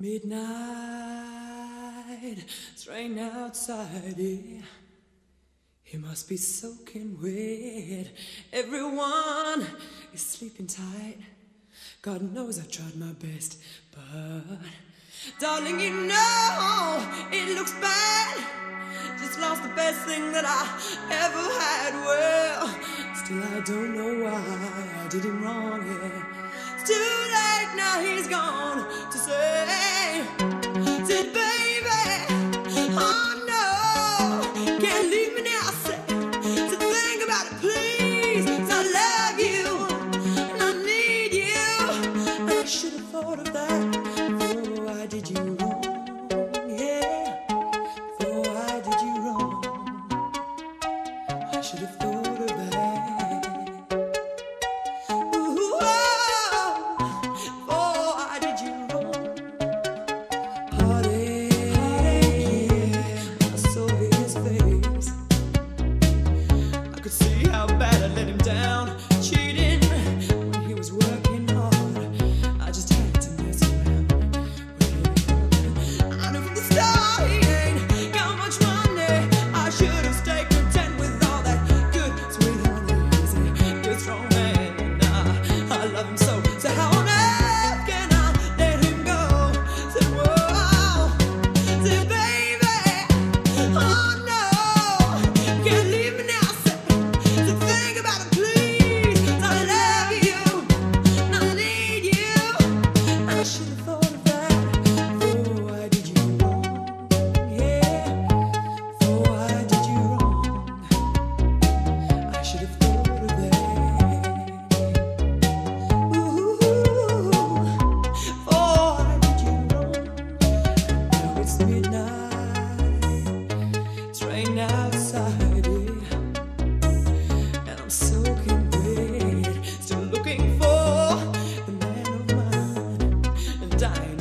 Midnight, it's rain outside, yeah. He must be soaking wet. Everyone is sleeping tight. God knows I've tried my best, but darling, you know it looks bad. Just lost the best thing that I ever had. Well, still I don't know why I did him wrong, yeah. It's too late now, he's gone to say, said baby, oh no, can't leave me now, say, so think about it please, 'cause I love you and I need you, and I should have thought of that before I did you wrong, yeah, before I did you wrong, I should have thought of that. Outside, yeah, and I'm soaking wet, still looking for the man of mine, and dying.